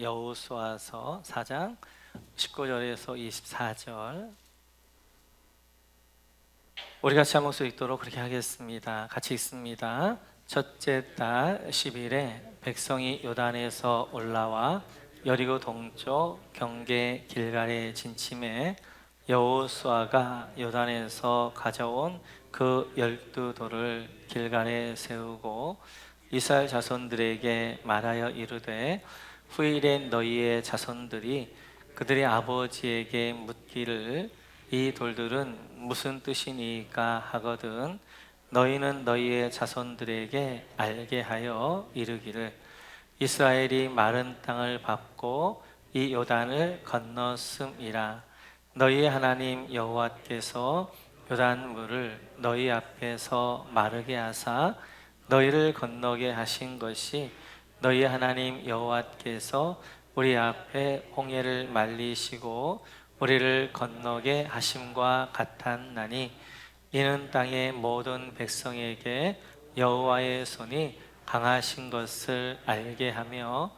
여호수아서 4장 19절에서 24절 우리 같이 한 목소리 읽도록 그렇게 하겠습니다. 같이 읽습니다. 첫째 달 10일에 백성이 요단에서 올라와 여리고 동쪽 경계 길갈에 진침해 여호수아가 요단에서 가져온 그 12돌을 길갈에 세우고 이스라엘 자손들에게 말하여 이르되 후일에 너희의 자손들이 그들의 아버지에게 묻기를 이 돌들은 무슨 뜻이니까 하거든 너희는 너희의 자손들에게 알게 하여 이르기를 이스라엘이 마른 땅을 밟고 이 요단을 건넜음이라. 너희의 하나님 여호와께서 요단물을 너희 앞에서 마르게 하사 너희를 건너게 하신 것이 너희 하나님 여호와께서 우리 앞에 홍해를 말리시고 우리를 건너게 하심과 같았나니 이는 땅의 모든 백성에게 여호와의 손이 강하신 것을 알게 하며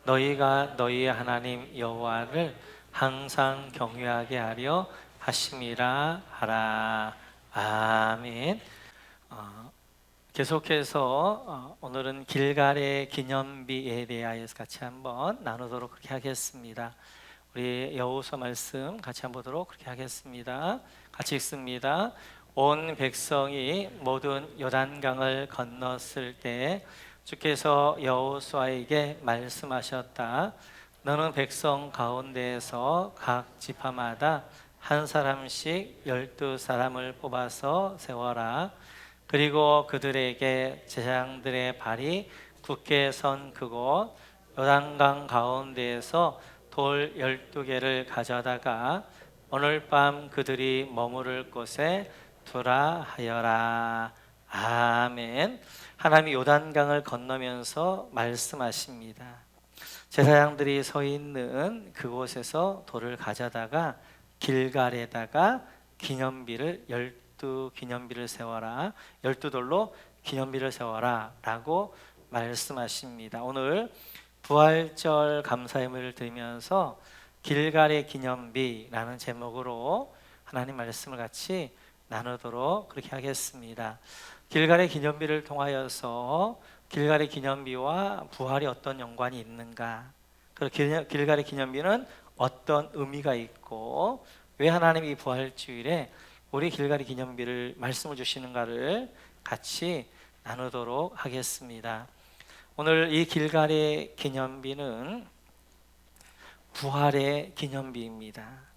너희가 너희의 하나님 여호와를 항상 경외하게 하려 하심이라 하라. 아멘. 계속해서 오늘은 길갈의 기념비에 대하여서 같이 한번 나누도록 그렇게 하겠습니다. 우리 여호수아 말씀 같이 한번 보도록 그렇게 하겠습니다. 같이 읽습니다. 온 백성이 모든 요단강을 건넜을 때 주께서 여호수아에게 말씀하셨다. 너는 백성 가운데에서 각 지파마다 한 사람씩 12사람을 뽑아서 세워라. 그리고 그들에게 제사장들의 발이 굳게 선 그곳 요단강 가운데에서 돌 12개를 가져다가 오늘 밤 그들이 머무를 곳에 두라 하여라. 아멘. 하나님이 요단강을 건너면서 말씀하십니다. 제사장들이 서 있는 그곳에서 돌을 가져다가 길갈에다가 기념비를 12기념비를 세워라. 12돌로 기념비를 세워라 라고 말씀하십니다. 오늘 부활절 감사예물을 드리면서 길갈의 기념비라는 제목으로 하나님 말씀을 같이 나누도록 그렇게 하겠습니다. 길갈의 기념비를 통하여서 길갈의 기념비와 부활이 어떤 연관이 있는가, 그리고 길갈의 기념비는 어떤 의미가 있고 왜 하나님이 부활주일에 우리 길갈의 기념비를 말씀을 주시는가를 같이 나누도록 하겠습니다. 오늘 이 길갈의 기념비는 부활의 기념비입니다.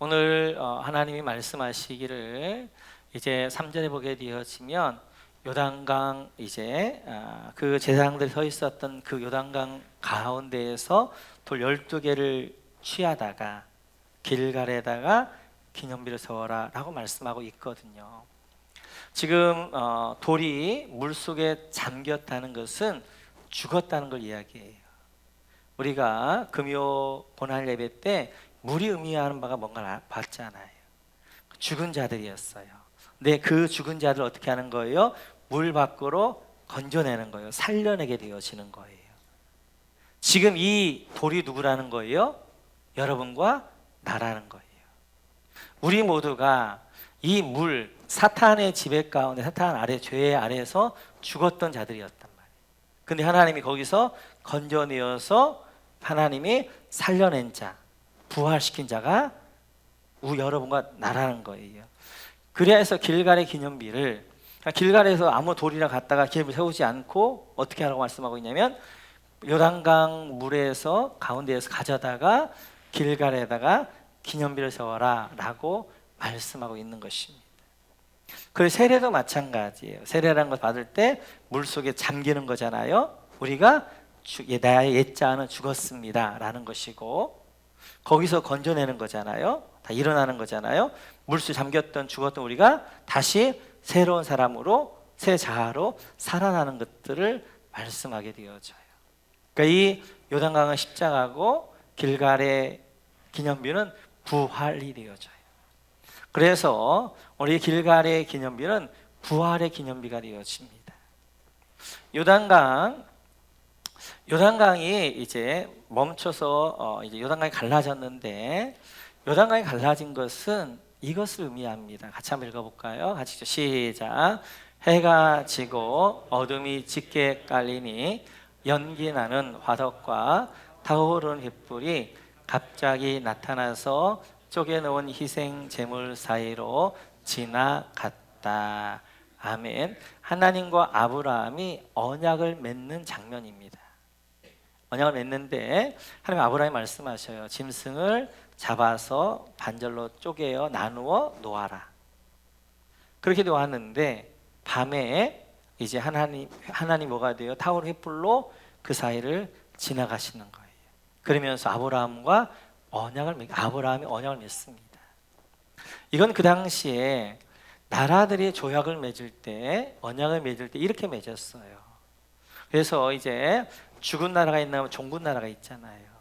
오늘 하나님이 말씀하시기를 이제 3절에 보게 되어지면 요단강 이제 그 제사장들이 서 있었던 그 요단강 가운데에서 돌 12개를 취하다가 길갈에다가 기념비를 세워라 라고 말씀하고 있거든요. 지금 돌이 물속에 잠겼다는 것은 죽었다는 걸 이야기해요. 우리가 금요 고난 예배 때 물이 의미하는 바가 뭔가 봤잖아요. 죽은 자들이었어요. 근데 그 죽은 자들을 어떻게 하는 거예요? 물 밖으로 건져내는 거예요. 살려내게 되어지는 거예요. 지금 이 돌이 누구라는 거예요? 여러분과 나라는 거예요. 우리 모두가 이 물, 사탄의 지배 가운데, 사탄 아래, 죄의 아래에서 죽었던 자들이었단 말이에요. 근데 하나님이 거기서 건져내어서 하나님이 살려낸 자, 부활시킨 자가 여러분과 나라는 거예요. 그래서 길갈의 기념비를, 길갈에서 아무 돌이나 갖다가 기념비 세우지 않고 어떻게 하라고 말씀하고 있냐면 요단강 물에서 가운데에서 가져다가 길갈에다가 기념비를 세워라 라고 말씀하고 있는 것입니다. 그 세례도 마찬가지예요. 세례라는 걸 받을 때 물속에 잠기는 거잖아요. 우리가 나의 옛자는 죽었습니다 라는 것이고 거기서 건져내는 거잖아요. 다 일어나는 거잖아요. 물속에 잠겼던 죽었던 우리가 다시 새로운 사람으로 새 자아로 살아나는 것들을 말씀하게 되어져요. 그러니까 이 요단강은 십자가고 길갈의 기념비는 부활이 되어져요. 그래서 우리 길갈의 기념비는 부활의 기념비가 되어집니다. 요단강 요단강이 이제 멈춰서 이제 요단강이 갈라졌는데, 요단강이 갈라진 것은 이것을 의미합니다. 같이 한번 읽어볼까요? 같이 시작. 해가 지고 어둠이 짙게 깔리니 연기 나는 화덕과 타오르는 횃불이 갑자기 나타나서 쪼개놓은 희생 제물 사이로 지나갔다. 아멘. 하나님과 아브라함이 언약을 맺는 장면입니다. 언약을 맺는데 하나님 아브라함이 말씀하셔요. 짐승을 잡아서 반절로 쪼개어 나누어 놓아라. 그렇게 놓았는데 밤에 이제 하나님 뭐가 돼요? 타오르 횃불로 그 사이를 지나가시는 거예요. 그러면서 아브라함이 언약을 맺습니다. 이건 그 당시에 나라들이 조약을 맺을 때, 언약을 맺을 때 이렇게 맺었어요. 그래서 이제 죽은 나라가 있나 종군 나라가 있잖아요.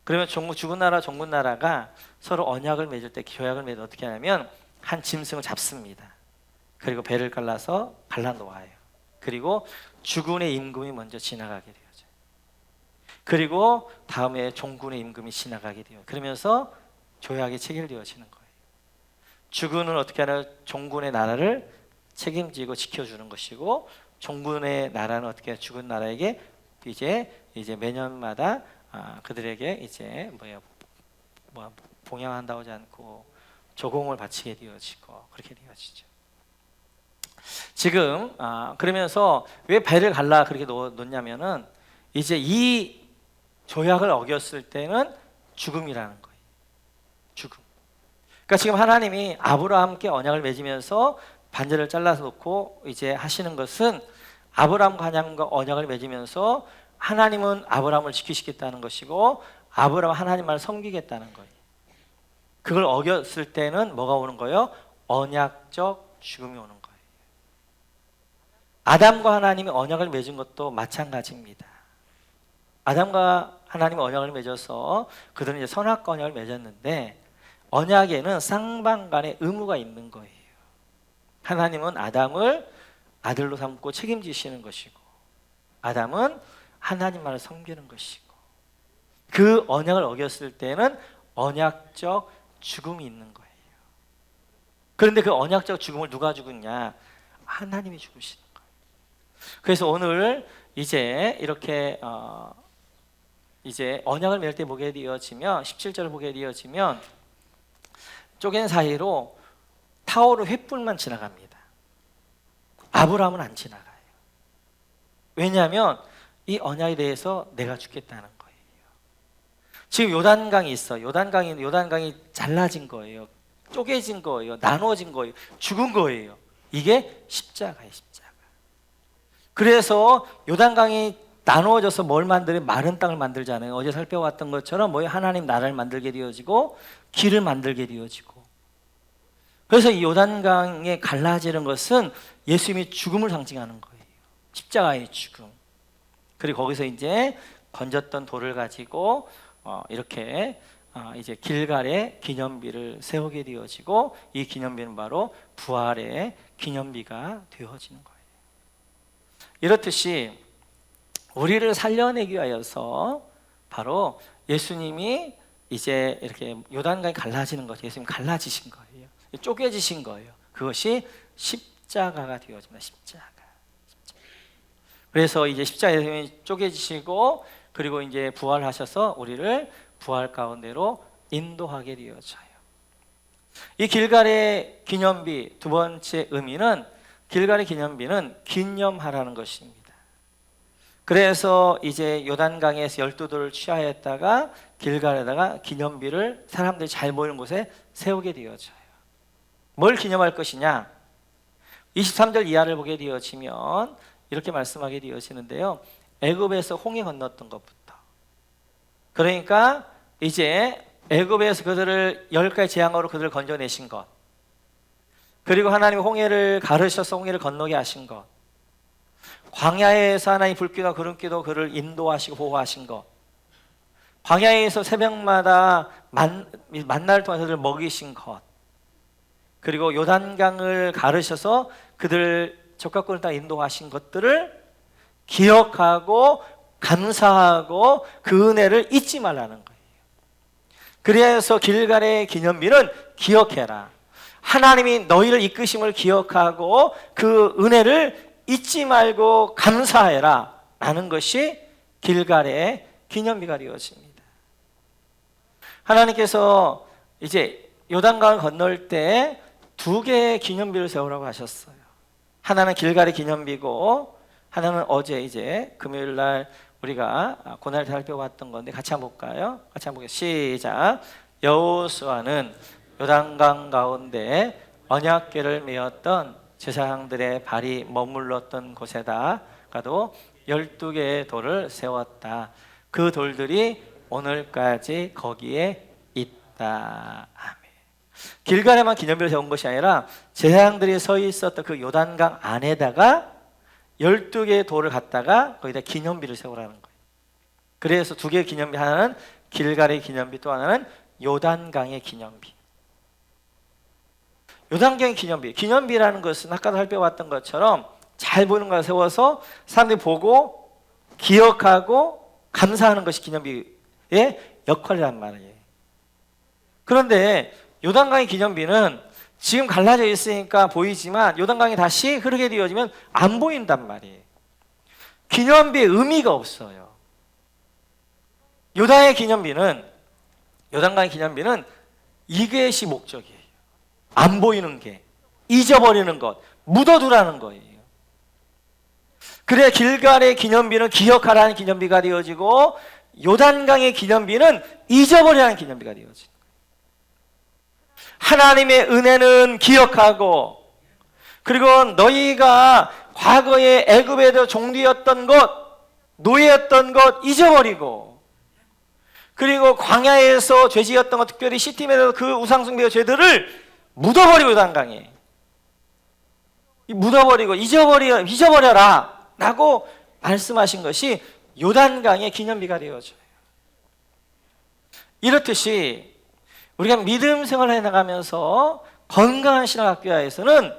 그러면 죽은 나라, 종군 나라가 서로 언약을 맺을 때, 조약을 맺을 때 어떻게 하냐면 한 짐승을 잡습니다. 그리고 배를 갈라서 갈라놓아요. 그리고 주군의 임금이 먼저 지나가게 되어져요. 그리고 다음에 종군의 임금이 지나가게 돼요. 그러면서 조약이 체결되어지는 거예요. 주군은 어떻게 하나 종군의 나라를 책임지고 지켜주는 것이고, 종군의 나라는 어떻게 죽은 나라에게 이제 매년마다 그들에게 이제 봉양한다고 하지 않고 조공을 바치게 되어지고 그렇게 되어지죠. 지금 그러면서 왜 배를 갈라 그렇게 놓냐면은 이제 이 조약을 어겼을 때는 죽음이라는 거예요. 죽음. 그러니까 지금 하나님이 아브라함께 언약을 맺으면서 반절을 잘라서 놓고 이제 하시는 것은 아브라함과 하나님과 언약을 맺으면서 하나님은 아브라함을 지키시겠다는 것이고 아브라함은 하나님만을 섬기겠다는 거예요. 그걸 어겼을 때는 뭐가 오는 거예요? 언약적 죽음이 오는 거예요. 아담과 하나님이 언약을 맺은 것도 마찬가지입니다. 아담과 하나님이 언약을 맺어서 그들은 이제 선악과 언약을 맺었는데, 언약에는 쌍방 간의 의무가 있는 거예요. 하나님은 아담을 아들로 삼고 책임지시는 것이고, 아담은 하나님만을 섬기는 것이고, 그 언약을 어겼을 때는 언약적 죽음이 있는 거예요. 그런데 그 언약적 죽음을 누가 죽었냐? 하나님이 죽으시는 거예요. 그래서 오늘 이제 이렇게 이제 언약을 맺을 때 보게 되어지면 17절을 보게 되어지면 쪼갠 사이로 타오르 횃불만 지나갑니다. 아브라함은 안 지나가요. 왜냐하면 이 언약에 대해서 내가 죽겠다는 거예요. 지금 요단강이 있어. 요단강이 잘라진 거예요. 쪼개진 거예요. 나눠진 거예요. 죽은 거예요. 이게 십자가예요, 십자가. 그래서 요단강이 나누어져서 뭘 만들어요? 마른 땅을 만들잖아요. 어제 살펴봤던 것처럼 하나님 나라를 만들게 되어지고 길을 만들게 되어지고. 그래서 이 요단강에 갈라지는 것은 예수님이 죽음을 상징하는 거예요. 십자가의 죽음. 그리고 거기서 이제 건졌던 돌을 가지고 이렇게 이제 길갈에 기념비를 세우게 되어지고, 이 기념비는 바로 부활의 기념비가 되어지는 거예요. 이렇듯이 우리를 살려내기 위하여서 바로 예수님이 이제 이렇게 요단강이 갈라지는 것이 예수님 갈라지신 거예요. 쪼개지신 거예요. 그것이 십자가가 되어집니다. 십자가. 그래서 이제 십자가에 쪼개지시고 그리고 이제 부활하셔서 우리를 부활 가운데로 인도하게 되어져요. 이 길갈의 기념비 두 번째 의미는, 길갈의 기념비는 기념하라는 것입니다. 그래서 이제 요단강에서 12돌을 취하였다가 길갈에다가 기념비를 사람들이 잘 모이는 곳에 세우게 되어져요. 뭘 기념할 것이냐? 23절 이하를 보게 되어지면 이렇게 말씀하게 되어지는데요. 애굽에서 홍해 건넜던 것부터, 그러니까 이제 애굽에서 그들을 10가지 재앙으로 그들을 건져내신 것, 그리고 하나님 홍해를 가르셔서 홍해를 건너게 하신 것, 광야에서 하나님 불기도 구름기도 그를 인도하시고 보호하신 것, 광야에서 새벽마다 만나를 통해서 그들을 먹이신 것, 그리고 요단강을 가르셔서 그들 적각권을 다 인도하신 것들을 기억하고 감사하고 그 은혜를 잊지 말라는 거예요. 그래서 길갈의 기념비는 기억해라. 하나님이 너희를 이끄심을 기억하고 그 은혜를 잊지 말고 감사해라 라는 것이 길갈의 기념비가 되어집니다. 하나님께서 이제 요단강을 건널 때 두 개의 기념비를 세우라고 하셨어요. 하나는 길갈의 기념비고 하나는 어제 이제 금요일 날 우리가 고난을 살펴봤던 건데 같이 한번 볼까요? 같이 한번 보겠습니다. 시작. 여호수아는 요단강 가운데 언약궤를 메었던 제사장들의 발이 머물렀던 곳에다가도 12개의 돌을 세웠다. 그 돌들이 오늘까지 거기에 있다. 아멘. 길갈에만 기념비를 세운 것이 아니라 제사장들이 서 있었던 그 요단강 안에다가 12개의 돌을 갖다가 거기다 기념비를 세우라는 거예요. 그래서 두 개의 기념비, 하나는 길갈의 기념비, 또 하나는 요단강의 기념비. 요단강의 기념비, 기념비라는 것은 아까도 살펴봤던 것처럼 잘 보이는 걸 세워서 사람들이 보고 기억하고 감사하는 것이 기념비의 역할이란 말이에요. 그런데 요단강의 기념비는 지금 갈라져 있으니까 보이지만 요단강이 다시 흐르게 되어지면 안 보인단 말이에요. 기념비의 의미가 없어요. 요단강의 기념비는 이것이 목적이에요. 안 보이는 게, 잊어버리는 것, 묻어두라는 거예요. 그래 길갈의 기념비는 기억하라는 기념비가 되어지고 요단강의 기념비는 잊어버리라는 기념비가 되어지고, 하나님의 은혜는 기억하고, 그리고 너희가 과거에 애굽에도 종되었던 것, 노예였던 것 잊어버리고, 그리고 광야에서 죄지었던 것, 특별히 시팀에서 그 우상숭배의 죄들을 묻어버리고 요단강에 묻어버리고 잊어버려라 라고 말씀하신 것이 요단강의 기념비가 되어져요. 이렇듯이 우리가 믿음 생활을 해나가면서 건강한 신학학교에서는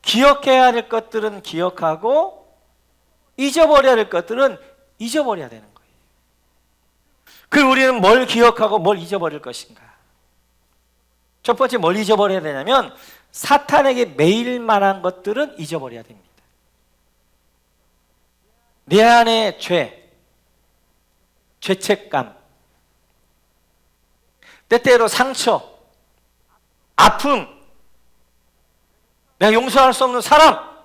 기억해야 될 것들은 기억하고 잊어버려야 될 것들은 잊어버려야 되는 거예요. 그리고 우리는 뭘 기억하고 뭘 잊어버릴 것인가? 첫 번째 뭘 잊어버려야 되냐면 사탄에게 매일 말한 것들은 잊어버려야 됩니다. 내 안에 죄책감, 때때로 상처, 아픔, 내가 용서할 수 없는 사람,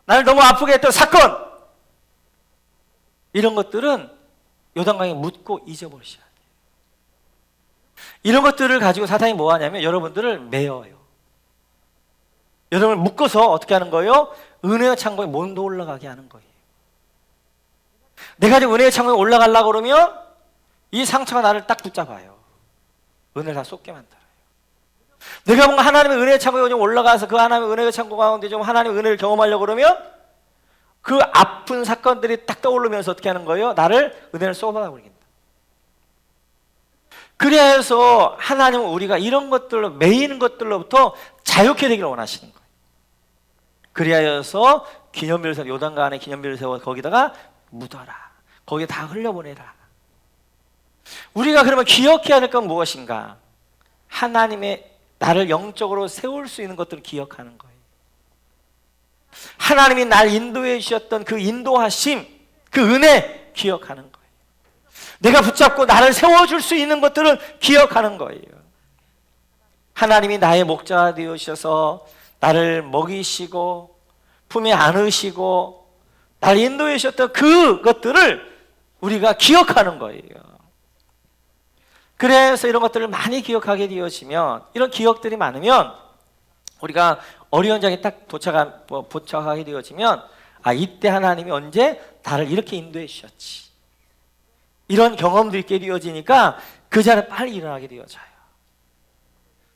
나를 너무 아프게 했던 사건, 이런 것들은 요단강에 묻고 잊어버리셔야 돼요. 이런 것들을 가지고 사탄이 뭐 하냐면 여러분들을 매어요. 여러분을 묶어서 어떻게 하는 거예요? 은혜의 창고에 못 올라가게 하는 거예요. 내가 지금 은혜의 창고에 올라가려고 그러면 이 상처가 나를 딱 붙잡아요. 은혜를 다 쏟게 만들어요. 내가 뭔가 하나님의 은혜의 창고에 좀 올라가서 그 하나님의 은혜의 창고 가운데 좀 하나님의 은혜를 경험하려고 그러면 그 아픈 사건들이 딱 떠오르면서 어떻게 하는 거예요? 나를 은혜를 쏟아버리겠다. 그래서 하나님은 우리가 이런 것들로 매이는 것들로부터 자유케 되기를 원하시는 거예요. 그리하여서 기념비를 세워, 요단강 안에 기념비를 세워 거기다가 묻어라. 거기에 다 흘려보내라. 우리가 그러면 기억해야 될 건 무엇인가? 하나님의 나를 영적으로 세울 수 있는 것들을 기억하는 거예요. 하나님이 날 인도해 주셨던 그 인도하심, 그 은혜 기억하는 거예요. 내가 붙잡고 나를 세워줄 수 있는 것들은 기억하는 거예요. 하나님이 나의 목자가 되어주셔서 나를 먹이시고 품에 안으시고 나를 인도해 주셨던 그것들을 우리가 기억하는 거예요. 그래서 이런 것들을 많이 기억하게 되어지면, 이런 기억들이 많으면 우리가 어려운 장에 딱 도착하게 되어지면, 아, 이때 하나님이 언제 나를 이렇게 인도해 주셨지, 이런 경험들이 있게 되어지니까 그 자리에 빨리 일어나게 되어져요.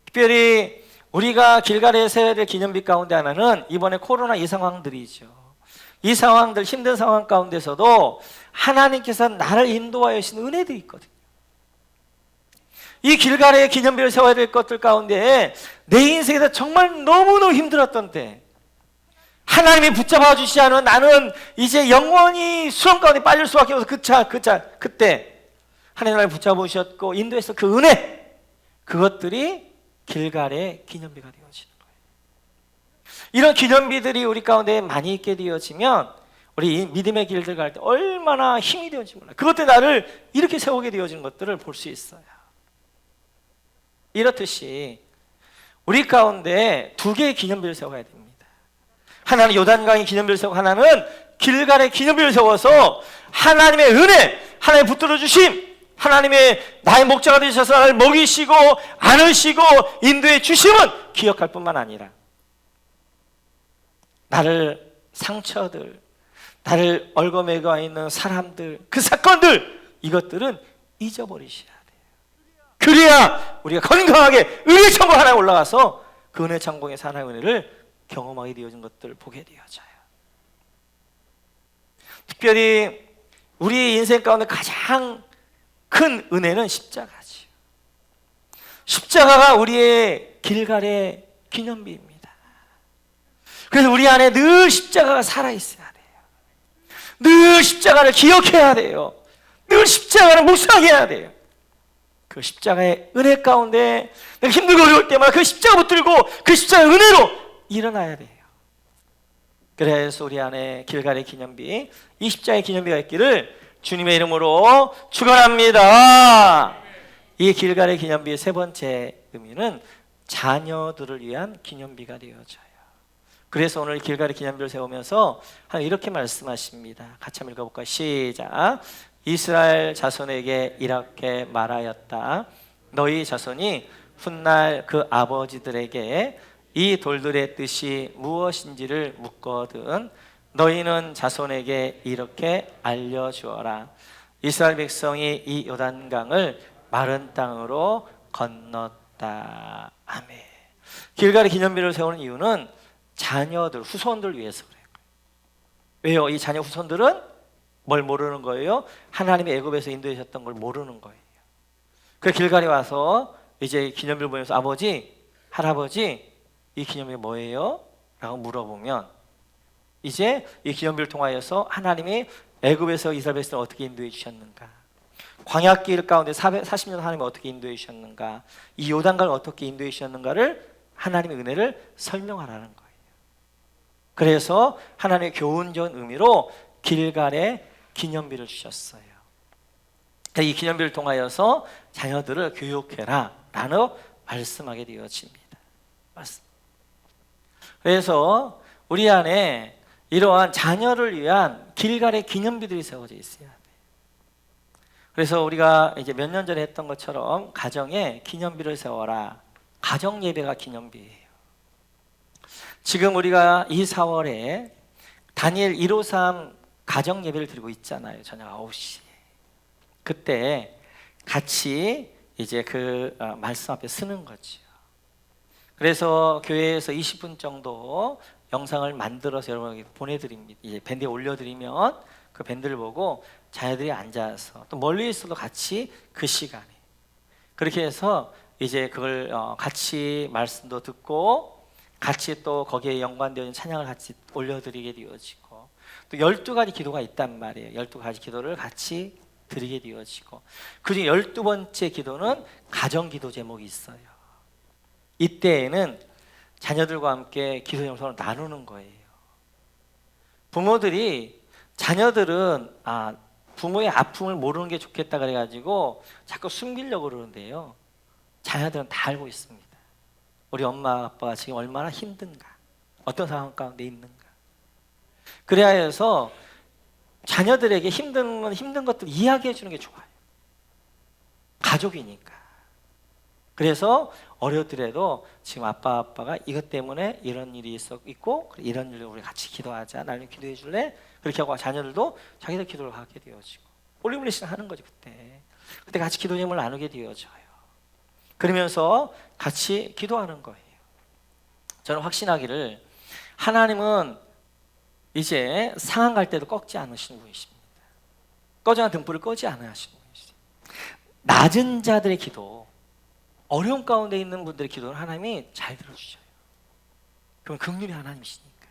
특별히 우리가 길갈에 세워야 될 기념비 가운데 하나는 이번에 코로나 이 상황들이죠. 이 상황들, 힘든 상황 가운데서도 하나님께서 나를 인도하여 주신 은혜들이 있거든요. 이 길갈의 기념비를 세워야 될 것들 가운데 내 인생에서 정말 너무너무 힘들었던 때, 하나님이 붙잡아 주시지 않으면 나는 이제 영원히 수렁 가운데 빠질 수밖에 없어. 그때 하나님을 붙잡으셨고 인도에서 그 은혜, 그것들이 길갈의 기념비가 되어지는 거예요. 이런 기념비들이 우리 가운데 많이 있게 되어지면 우리 믿음의 길들 갈 때 얼마나 힘이 되어진지 몰라요. 그것 때문에 나를 이렇게 세우게 되어지는 것들을 볼 수 있어요. 이렇듯이 우리 가운데 두 개의 기념비를 세워야 됩니다. 하나는 요단강의 기념비를 세우고 하나는 길갈의 기념비를 세워서 하나님의 은혜, 하나님의 붙들어 주심, 하나님의 나의 목자가 되셔서 나를 먹이시고 안으시고 인도해 주심은 기억할 뿐만 아니라 나를 상처들, 나를 얽어매고 있는 사람들, 그 사건들, 이것들은 잊어버리셔야 돼요. 그래야 우리가 건강하게 은혜 창고 하나에 올라가서 그 은혜 창고에서 하나의 은혜를 경험하게 되어진 것들을 보게 되어져요. 특별히 우리 인생 가운데 가장 큰 은혜는 십자가지요. 십자가가 우리의 길갈의 기념비입니다. 그래서 우리 안에 늘 십자가가 살아있어야 돼요. 늘 십자가를 기억해야 돼요. 늘 십자가를 묵상해야 돼요. 그 십자가의 은혜 가운데 내가 힘들고 어려울 때마다 그 십자가 붙들고 그 십자가의 은혜로 일어나야 돼요. 그래서 우리 안에 길갈의 기념비, 이 십자가의 기념비가 있기를 주님의 이름으로 축원합니다. 이 길갈의 기념비의 세 번째 의미는 자녀들을 위한 기념비가 되어져요. 그래서 오늘 길갈의 기념비를 세우면서 하나님 이렇게 말씀하십니다. 같이 한번 읽어볼까요? 시작. 이스라엘 자손에게 이렇게 말하였다. 너희 자손이 훗날 그 아버지들에게 이 돌들의 뜻이 무엇인지를 묻거든 너희는 자손에게 이렇게 알려주어라. 이스라엘 백성이 이 요단강을 마른 땅으로 건넜다. 아멘. 길갈의 기념비를 세우는 이유는 자녀들, 후손들 위해서 그래요. 왜요? 이 자녀 후손들은 뭘 모르는 거예요? 하나님의 애굽에서 인도하셨던 걸 모르는 거예요. 그 길갈에 와서 이제 기념비를 보면서 아버지, 할아버지, 이 기념비 뭐예요? 라고 물어보면 이제 이 기념비를 통하여서 하나님이 애굽에서 이스라엘 백성을 어떻게 인도해 주셨는가, 광야길 가운데 40년 하나님이 어떻게 인도해 주셨는가, 이 요단강을 어떻게 인도해 주셨는가를 하나님의 은혜를 설명하라는 거예요. 그래서 하나님의 교훈적인 의미로 길갈에 기념비를 주셨어요. 이 기념비를 통하여서 자녀들을 교육해라 라는 말씀하게 되어집니다. 그래서 우리 안에 이러한 자녀를 위한 길갈의 기념비들이 세워져 있어야 돼요. 그래서 우리가 이제 몇 년 전에 했던 것처럼 가정에 기념비를 세워라. 가정 예배가 기념비예요. 지금 우리가 이 4월에 다니엘 153 가정 예배를 드리고 있잖아요. 저녁 9시에. 그때 같이 이제 그 말씀 앞에 서는 거죠. 그래서 교회에서 20분 정도 영상을 만들어서 여러분에게 보내드립니다. 이제 밴드에 올려드리면 그 밴드를 보고 자녀들이 앉아서 또 멀리 있어도 같이 그 시간에 그렇게 해서 이제 그걸 같이 말씀도 듣고 같이 또 거기에 연관되어 있는 찬양을 같이 올려드리게 되어지고 또 12가지 기도가 있단 말이에요. 12가지 기도를 같이 드리게 되어지고 그중에 12번째 기도는 가정기도 제목이 있어요. 이때에는 자녀들과 함께 기도 영상을 나누는 거예요. 부모들이 자녀들은 부모의 아픔을 모르는 게 좋겠다 그래가지고 자꾸 숨기려고 그러는데요. 자녀들은 다 알고 있습니다. 우리 엄마 아빠가 지금 얼마나 힘든가, 어떤 상황 가운데 있는가. 그래야 해서 자녀들에게 힘든 것들 이야기해 주는 게 좋아요. 가족이니까. 그래서 어려더라도 지금 아빠가 이것 때문에 이런 일이 있고 이런 일을 우리 같이 기도하자. 나를 기도해 줄래? 그렇게 하고 자녀들도 자기들 기도를 하게 되어지고 올리브레신 하는 거지. 그때 같이 기도 제목을 나누게 되어져요. 그러면서 같이 기도하는 거예요. 저는 확신하기를 하나님은 이제 상한 갈 때도 꺾지 않으시는 분이십니다. 꺼져간 등불을 꺼지 않으시는 분이십니다. 낮은 자들의 기도, 어려움 가운데 있는 분들의 기도를 하나님이 잘 들어주셔요. 그럼 긍휼이 하나님이시니까.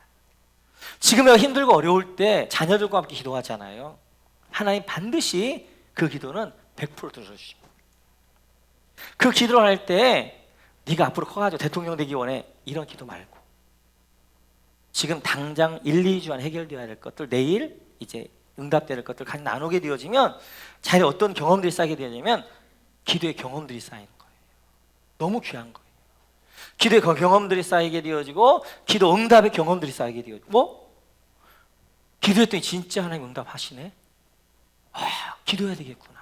지금 내가 힘들고 어려울 때 자녀들과 함께 기도하잖아요. 하나님 반드시 그 기도는 100% 들어주십니다. 그 기도를 할 때 네가 앞으로 커가지고 대통령 되기 원해, 이런 기도 말고 지금 당장 1, 2주 안에 해결되어야 될 것들, 내일 이제 응답될 것들 같이 나누게 되어지면 자기의 어떤 경험들이 쌓이게 되냐면 기도의 경험들이 쌓이는 거예요. 너무 귀한 거예요. 기도의 경험들이 쌓이게 되어지고 기도 응답의 경험들이 쌓이게 되어지고, 뭐? 기도했더니 진짜 하나님 응답하시네? 아, 기도해야 되겠구나.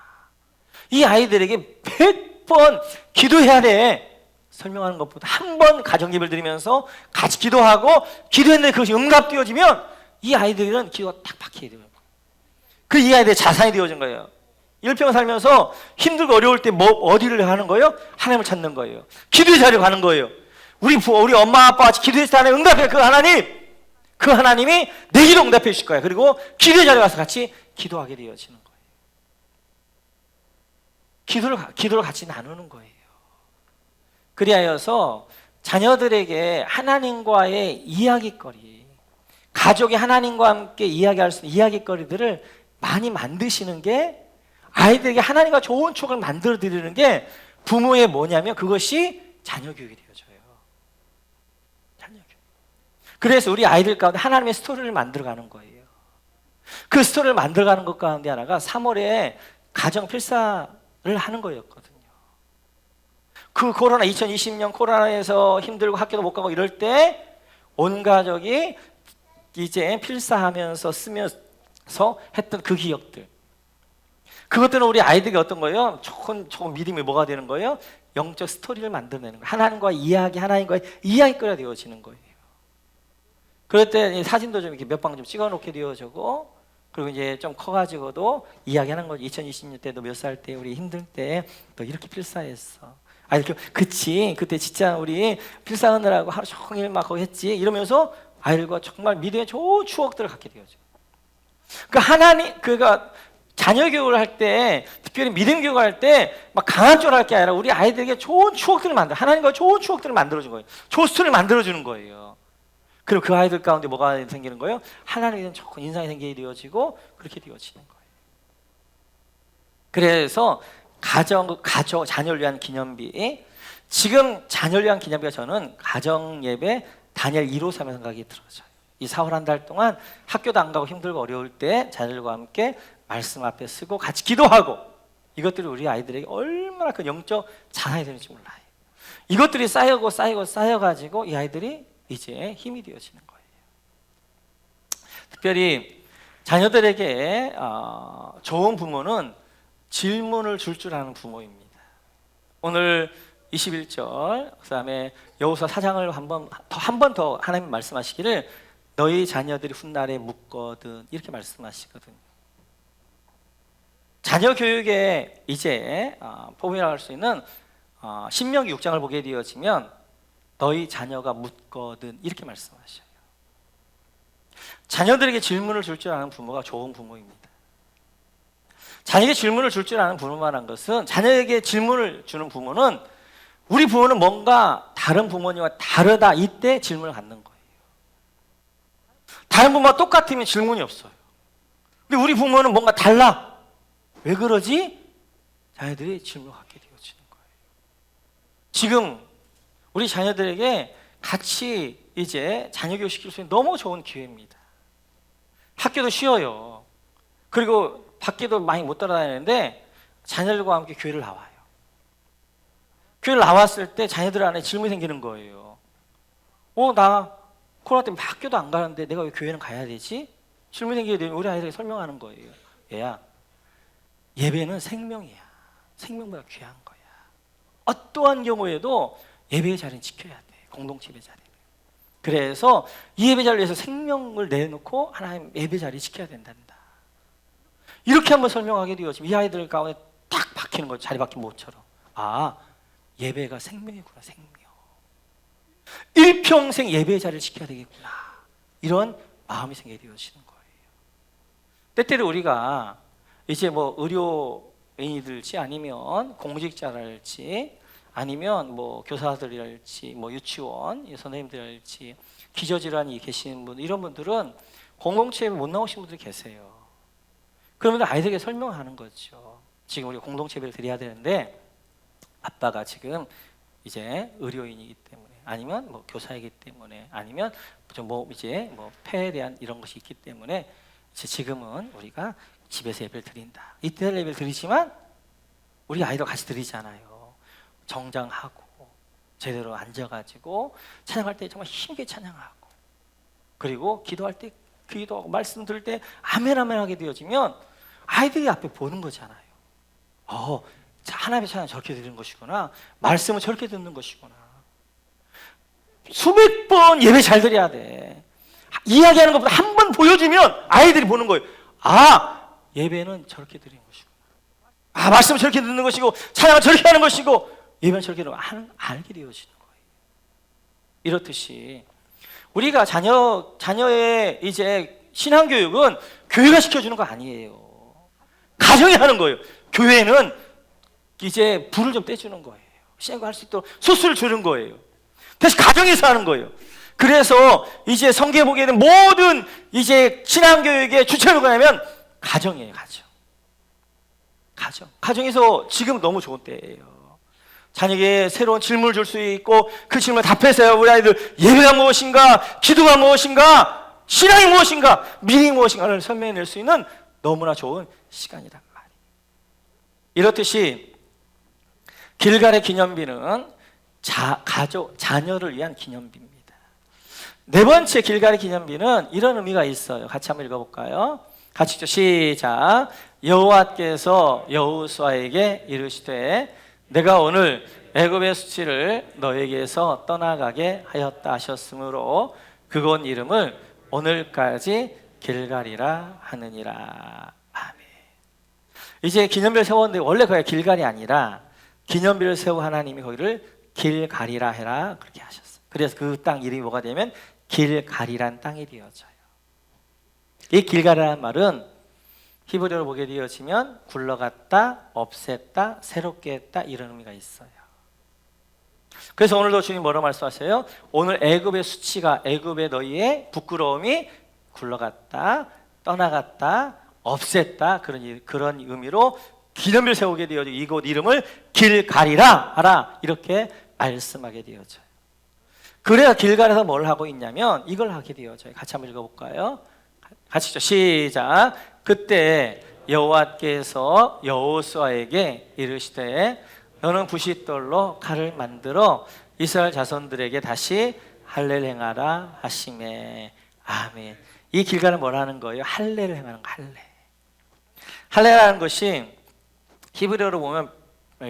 이 아이들에게 100번 기도해야 돼 설명하는 것보다 한 번 가정 예배를 드리면서 같이 기도하고 기도했는데 그것이 응답되어지면 이 아이들은 기도가 딱 박히게 돼요. 이 아이들의 자산이 되어진 거예요. 일평 살면서 힘들고 어려울 때 뭐 어디를 하는 거예요? 하나님을 찾는 거예요. 기도의 자리로 가는 거예요. 우리 엄마 아빠 같이 기도했을 때 하나님 응답해. 그 하나님이 내 기도 응답해 주실 거예요. 그리고 기도의 자리에 가서 같이 기도하게 되어지는 거예요. 기도를 같이 나누는 거예요. 그리하여서 자녀들에게 하나님과의 이야기거리, 가족이 하나님과 함께 이야기할 수 있는 이야기거리들을 많이 만드시는 게, 아이들에게 하나님과 좋은 추억을 만들어 드리는 게 부모의 뭐냐면 그것이 자녀 교육이 되어져요. 자녀 교육. 그래서 우리 아이들 가운데 하나님의 스토리를 만들어가는 거예요. 그 스토리를 만들어가는 것 가운데 하나가 3월에 가정 필사를 하는 거였거든요. 그 2020년 코로나에서 힘들고 학교도 못 가고 이럴 때 온 가족이 이제 필사하면서 쓰면서 했던 그 기억들, 그것들은 우리 아이들이 어떤 거예요? 조금 믿음이 뭐가 되는 거예요? 영적 스토리를 만들어내는 거예요. 하나님과의 이야기거리가 되어지는 거예요. 그럴 때 사진도 좀 이렇게 몇 방 좀 찍어놓게 되어지고, 그리고 이제 좀 커가지고도 이야기하는 거죠. 2020년 때도 몇 살 때 우리 힘들 때 너 이렇게 필사했어. 아니, 그치, 그때 진짜 우리 필사하느라고 하루 종일 막 거기 했지, 이러면서 아이들과 정말 믿음의 좋은 추억들을 갖게 되어져. 그러니까 자녀 교육을 할 때, 특별히 믿음 교육을 할 때 막 강한 쪽을 할 게 아니라 우리 아이들에게 좋은 추억들을 하나님과 좋은 추억들을 만들어준 거예요. 좋은 스토리를 만들어주는 거예요. 그리고 그 아이들 가운데 뭐가 생기는 거예요? 하나님에 대한 좋은 인상이 생기게 되어지고 그렇게 되어지는 거예요. 그래서 자녀를 위한 기념비, 지금 자녀를 위한 기념비가 저는 가정 예배 다니엘 153의 생각이 들어져요. 이 4월 한 달 동안 학교도 안 가고 힘들고 어려울 때 자녀들과 함께 말씀 앞에 쓰고 같이 기도하고, 이것들이 우리 아이들에게 얼마나 그 영적 자산이 되는지 몰라요. 이것들이 쌓여가지고 이 아이들이 이제 힘이 되어지는 거예요. 특별히 자녀들에게 좋은 부모는 질문을 줄 아는 부모입니다. 오늘 21절, 그 다음에 여호수아 4장을 한 번 더 하나님 말씀하시기를 너희 자녀들이 훗날에 묻거든, 이렇게 말씀하시거든요. 자녀 교육에 이제 포함이라고 할 수 있는 신명기 6장을 보게 되어지면 너희 자녀가 묻거든, 이렇게 말씀하셔요. 자녀들에게 질문을 줄 아는 부모가 좋은 부모입니다. 자녀에게 질문을 줄 아는 부모만한 것은, 자녀에게 질문을 주는 부모는, 우리 부모는 뭔가 다른 부모님과 다르다, 이때 질문을 갖는 거예요. 다른 부모와 똑같으면 질문이 없어요. 근데 우리 부모는 뭔가 달라. 왜 그러지? 자녀들이 질문을 갖게 되어지는 거예요. 지금 우리 자녀들에게 같이 이제 자녀 교육 시킬 수 있는 너무 좋은 기회입니다. 학교도 쉬어요. 그리고 밖에도 많이 못 따라다니는데 자녀들과 함께 교회를 나와요. 교회를 나왔을 때 자녀들 안에 질문이 생기는 거예요. 나 코로나 때문에 학교도 안 가는데 내가 왜 교회는 가야 되지? 질문이 생기게 되면 우리 아이들에게 설명하는 거예요. 얘야, 예배는 생명이야. 생명보다 귀한 거야. 어떠한 경우에도 예배의 자리는 지켜야 돼. 공동체 예배 자리는. 그래서 이 예배 자리를 위해서 생명을 내놓고 하나님 예배 자리 지켜야 된단다. 이렇게 한번 설명하게 되어지면 이 아이들 가운데 딱 박히는 거죠. 자리 박힌 모처럼. 예배가 생명이구나, 생명. 일평생 예배의 자리를 지켜야 되겠구나. 이런 마음이 생기게 되어지는 거예요. 때때로 우리가 이제 뭐 의료인이들지 아니면 공직자랄지 아니면 뭐 교사들이랄지 뭐 유치원 선생님들이랄지 기저질환이 계신 분, 이런 분들은 공동체에 못 나오신 분들이 계세요. 그러면 아이들에게 설명하는 거죠. 지금 우리 공동체 예배를 드려야 되는데 아빠가 지금 이제 의료인이기 때문에, 아니면 뭐 교사이기 때문에, 아니면 뭐 이제 뭐 폐에 대한 이런 것이 있기 때문에 이제 지금은 우리가 집에서 예배를 드린다. 이때 예배를 드리지만 우리 아이도 같이 드리잖아요. 정장하고 제대로 앉아가지고 찬양할 때 정말 힘있게 찬양하고, 그리고 기도할 때 기도하고 말씀 들을 때 아멘 아멘 하게 되어지면 아이들이 앞에 보는 거잖아요. 하나님의 찬양 저렇게 드리는 것이구나, 말씀을 저렇게 듣는 것이구나. 수백 번 예배 잘 드려야 돼. 이야기하는 것보다 한 번 보여주면 아이들이 보는 거예요. 예배는 저렇게 드리는 것이구나, 말씀을 저렇게 듣는 것이고 찬양을 저렇게 하는 것이고 예배는 저렇게 알게 되어지는 거예요. 이렇듯이 우리가 자녀의 이제 신앙교육은 교회가 시켜주는 거 아니에요. 가정이 하는 거예요. 교회는 이제 불을 좀 떼주는 거예요. 시행을 할 수 있도록 소스를 주는 거예요. 다시 가정에서 하는 거예요. 그래서 이제 성경에 보게 되는 모든 이제 신앙교육의 주체가 뭐냐면 가정이에요. 가정에서 지금 너무 좋은 때예요. 자녀에게 새로운 질문을 줄 수 있고 그 질문을 답해서요, 우리 아이들 예배가 무엇인가, 기도가 무엇인가, 신앙이 무엇인가, 미래가 무엇인가를 설명해낼 수 있는 너무나 좋은 시간이란 말이에요. 이렇듯이 길갈의 기념비는 자녀를 위한 기념비입니다. 네 번째 길갈의 기념비는 이런 의미가 있어요. 같이 한번 읽어볼까요? 같이 시작. 여호와께서 여호수아에게 이르시되 내가 오늘 애굽의 수치를 너에게서 떠나가게 하였다 하셨으므로 그곳 이름을 오늘까지 길갈이라 하느니라. 아멘. 이제 기념비를 세웠는데 원래 거기가 길갈이 아니라 기념비를 세우 하나님이 거기를 길갈이라 해라 그렇게 하셨어요. 그래서 그 땅 이름이 뭐가 되면 길갈이란 땅이 되어져요. 이 길갈이라는 말은 히브리어로 보게 되어지면 굴러갔다, 없앴다, 새롭게 했다 이런 의미가 있어요. 그래서 오늘도 주님 뭐라고 말씀하세요? 오늘 애굽의 수치가, 애굽의 너희의 부끄러움이 굴러갔다, 떠나갔다, 없앴다 그런 의미로 기념비를 세우게 되어지고 이곳 이름을 길갈이라 하라 이렇게 말씀하게 되어져요. 그래야 길갈에서 뭘 하고 있냐면 이걸 하게 되어져요. 같이 한번 읽어볼까요? 같이 시작. 그때 여호와께서 여호수아에게 이르시되 너는 부싯돌로 칼을 만들어 이스라엘 자손들에게 다시 할례를 행하라 하시매. 아멘. 이 길갈은 뭘 하는 거예요? 할례를 행하는 거. 할례라는 것이 히브리어로 보면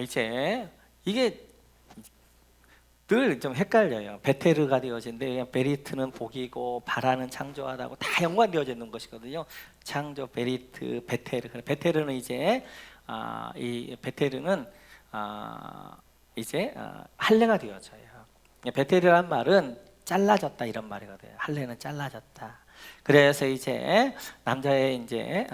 이제 이게 늘 좀 헷갈려요. 베테르가 되어진데 베리트는 복이고 바라는 창조하다고 다 연관되어져 있는 것이거든요. 창조, 베리트, 베테르. 베테르는 이제 이 베테르는 이제 할례가 되어져요. 베테르란 말은 잘라졌다 이런 말이거든요. 할례는 잘라졌다. 그래서 이제 남자의 이제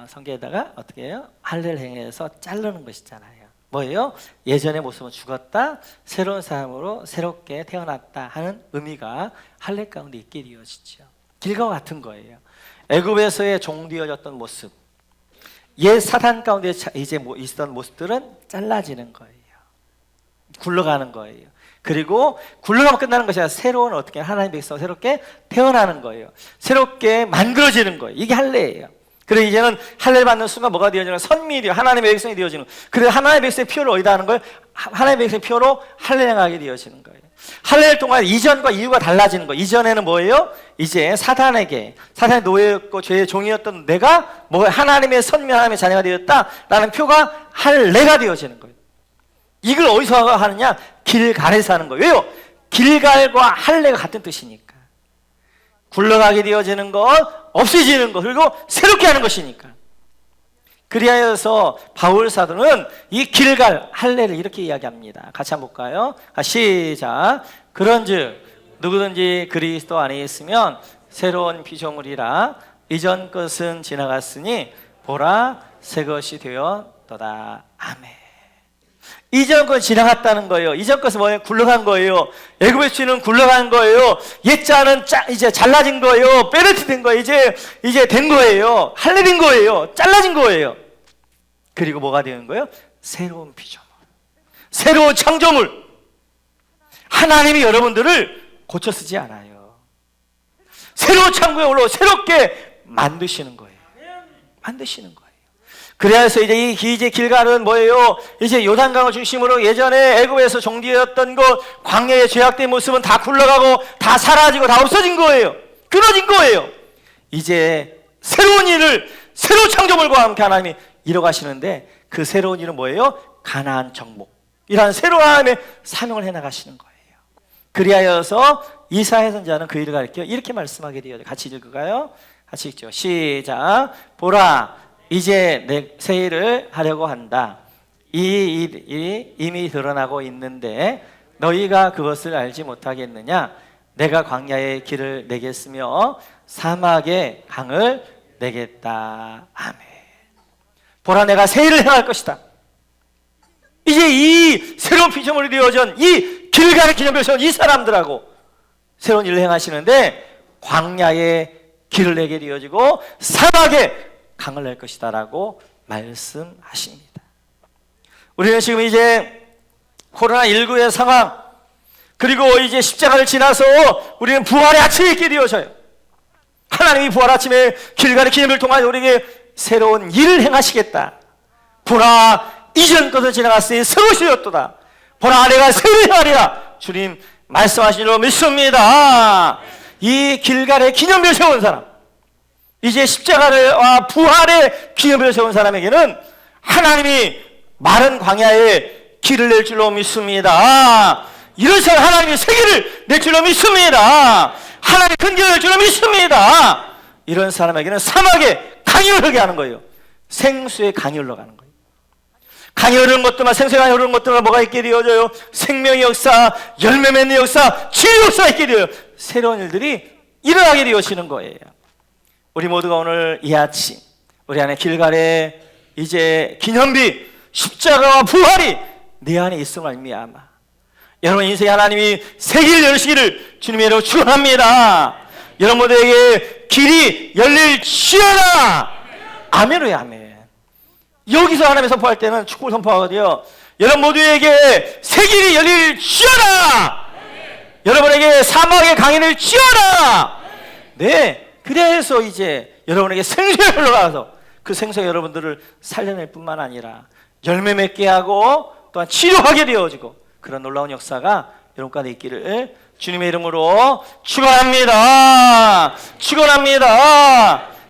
성게에다가 어떻게 해요? 할례를 행해서 자르는 것이잖아요. 뭐예요? 예전의 모습은 죽었다, 새로운 사람으로 새롭게 태어났다 하는 의미가 할례 가운데 있게 되어지죠. 길과 같은 거예요. 애굽에서의 종되어졌던 모습, 옛 사단 가운데 이제 있었던 모습들은 잘라지는 거예요. 굴러가는 거예요. 그리고 굴러가면 끝나는 것이 아니라 새로운 어떻게 하나님의 백성 새롭게 태어나는 거예요. 새롭게 만들어지는 거예요. 이게 할례예요. 그래서 이제는 할례를 받는 순간 뭐가 되어지는 선미되어 하나님의 백성이 되어지는 거예요. 그래서 하나님의 백성의 표를 어디다 하는 거예요? 하나님의 백성의 표로 할례를 하게 되어지는 거예요. 할례를 통한 이전과 이후가 달라지는 거예요. 이전에는 뭐예요? 이제 사단의 노예였고 죄의 종이었던 내가 뭐 하나님의 선미 하나님의 자녀가 되었다라는 표가 할례가 되어지는 거예요. 이걸 어디서 하느냐? 길갈에서 하는 거예요. 왜요? 길갈과 할례가 같은 뜻이니까. 굴러가게 되어지는 것, 없어지는 것, 그리고 새롭게 하는 것이니까. 그리하여서 바울 사도는 이 길갈 할례를 이렇게 이야기합니다. 같이 한번 볼까요? 시작. 그런즉 누구든지 그리스도 안에 있으면 새로운 피조물이라 이전 것은 지나갔으니 보라 새 것이 되었도다. 아멘. 이전 것 지나갔다는 거예요. 이전 것은 뭐예요? 굴러간 거예요. 애굽의 주인은 굴러간 거예요. 옛자는 이제 잘라진 거예요. 빼르트된 거예요. 이제 된 거예요. 할례된 거예요. 잘라진 거예요. 그리고 뭐가 되는 거예요? 새로운 피조물, 새로운 창조물. 하나님이 여러분들을 고쳐 쓰지 않아요. 새로운 창조물로 새롭게 만드시는 거예요. 만드시는 거예요. 그래서 이제 길갈은 뭐예요? 이제 요단강을 중심으로 예전에 애굽에서 종되었던 것, 광야의 죄악된 모습은 다 굴러가고 다 사라지고 다 없어진 거예요. 끊어진 거예요. 이제 새로운 일을, 새로운 창조물과 함께 하나님이 이뤄가시는데, 그 새로운 일은 뭐예요? 가나안 정복이라는 새로운 하나님의 사명을 해나가시는 거예요. 그리하여서 이사야 선지자는 그 일을 가리켜 이렇게 말씀하게 되어요. 같이 읽을까요? 같이 읽죠. 시작. 보라, 이제 내 새 일을 하려고 한다. 이 일이 이미 드러나고 있는데 너희가 그것을 알지 못하겠느냐? 내가 광야에 길을 내겠으며 사막에 강을 내겠다. 아멘. 보라, 내가 새 일을 행할 것이다. 이제 이 새로운 피조물이 되어진 이 길갈의 기념을 세운 이 사람들하고 새로운 일을 행하시는데, 광야에 길을 내게 되어지고 사막에 강을 낼 것이다 라고 말씀하십니다. 우리는 지금 이제 코로나19의 상황, 그리고 이제 십자가를 지나서 우리는 부활의 아침에 있게 되어져요. 하나님이 부활 아침에 길갈의 기념을 통하여 우리에게 새로운 일을 행하시겠다. 보라, 이전 것은 지나갔으니 새로운 되었도다. 보라, 내가 새 일을 행하리라. 주님 말씀하신 줄로 믿습니다. 이 길갈의 기념을 세운 사람, 이제 십자가를 부활의 기념을 세운 사람에게는 하나님이 마른 광야에 길을 낼 줄로 믿습니다. 이런 사람 하나님이 세계를 낼 줄로 믿습니다. 하나님이 큰 길을 낼 줄로 믿습니다. 이런 사람에게는 사막에 강이 흐르게 하는 거예요. 생수의 강이 흘러가는 거예요. 강이 흐르는 것들만, 생수의 강이 흐르는 것들만 뭐가 있게 되어져요? 생명의 역사, 열매 맺는 역사, 치유 역사가 있게 되어요. 새로운 일들이 일어나게 되어지는 거예요. 우리 모두가 오늘 이 아침 우리 안에 길갈의 이제 기념비 십자가와 부활이 내 안에 있음을 말미암아 여러분 인생에 하나님이 새 길을 열시기를 주님의 이름으로 축원합니다. 여러분 모두에게 길이 열릴지어다. 아멘이에요. 아멘. 여기서 하나님이 선포할 때는 축복을 선포하거든요. 여러분 모두에게 새 길이 열릴지어다. 여러분에게 사막의 강인을 지어라. 네. 그래서 이제 여러분에게 생수가 흘러가서 그 생수가 여러분들을 살려낼 뿐만 아니라 열매 맺게 하고 또한 치료하게 되어지고 그런 놀라운 역사가 여러분 가운데 있기를 주님의 이름으로 축원합니다. 축원합니다.